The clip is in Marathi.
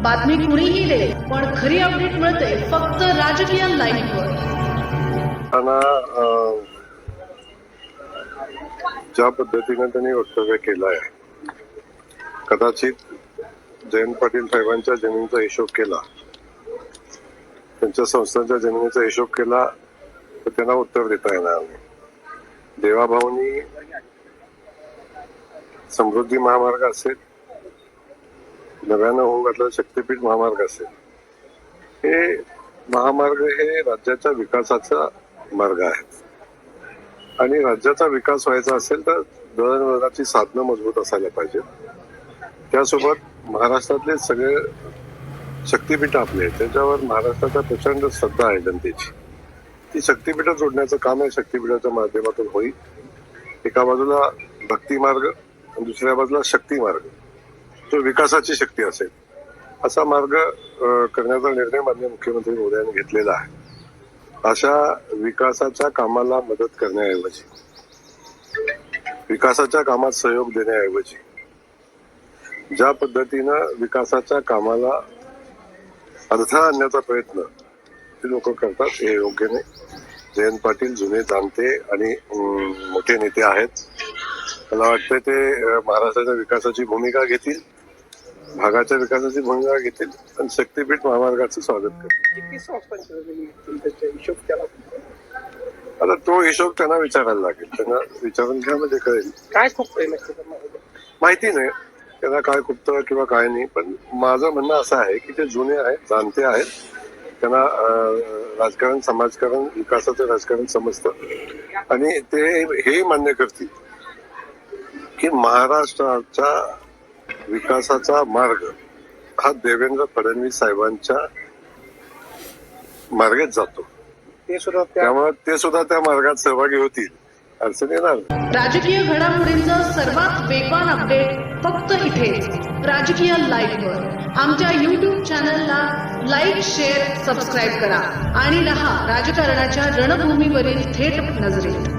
बातमी कुणीही दे, पण खरी अपडेट मिळते फक्त राजकीय लाईव्हवर. ज्या पद्धतीने त्यांनी वक्तव्य केलं आहे, कदाचित जयंत पाटील साहेबांच्या जमिनीचा हिशोब केला, त्यांच्या संस्थांच्या जमिनीचा हिशोब केला तर त्यांना उत्तर देता येणार नाही. देवाभाऊनी समृद्धी महामार्ग असेल, नव्यानं होऊन घातलेला शक्तीपीठ महामार्ग असेल, हे महामार्ग हे राज्याच्या विकासाचा मार्ग आहेत आणि राज्याचा विकास व्हायचा असेल तर दळणवळणाची साधनं मजबूत असायला पाहिजेत. त्यासोबत महाराष्ट्रातले सगळे शक्तीपीठ आपले त्याच्यावर महाराष्ट्राचा प्रचंड श्रद्धा आहे जनतेची. ती शक्तीपीठ जोडण्याचं काम आहे शक्तीपीठाच्या माध्यमातून होईल. एका बाजूला भक्ती मार्ग आणि दुसऱ्या बाजूला शक्ती मार्ग, जो विकासाची शक्ती असेल असा मार्ग करण्याचा निर्णय माननीय मुख्यमंत्री मोदयांनी घेतलेला आहे. अशा विकासाच्या कामाला मदत करण्याऐवजी, विकासाच्या कामात सहयोग देण्याऐवजी ज्या पद्धतीनं विकासाच्या कामाला अडथळा आणण्याचा प्रयत्न ते लोक करतात, हे योग्य नाही. जयंत पाटील जुने जाणते आणि मोठे नेते आहेत. मला वाटतं ते महाराष्ट्राच्या विकासाची भूमिका घेतील, भागाच्या विकासाची भूमिका घेतील आणि शक्तीपीठ महामार्गाचं स्वागत करतील. आता तो हिशोब त्यांना विचारायला लागेल. त्यांना विचारून घ्या म्हणजे कळेल. काय खूप माहिती नाही त्यांना काय खुपतं किंवा काय नाही, पण माझं म्हणणं असं आहे की ते जुने आहेत, जाणते आहेत, त्यांना राजकारण, समाजकारण, विकासाचं राजकारण समजतं आणि ते हे मान्य करतील की महाराष्ट्राच्या विकासाचा मार्ग हा देवेंद्र फडणवीस साहेबांच्या मार्गेच जातो. त्यामुळे ते सुद्धा त्या मार्गात सहभागी होतील, अडचण येणार. राजकीय घडामोडींचं सर्वात वेगवान अपडेट फक्त इथेच राजकीय लाईव्हवर. आमच्या YouTube चॅनलला लाईक, शेअर, सबस्क्राईब करा आणि रहा राजकारणाच्या रणभूमीवरील थेट नजरेत.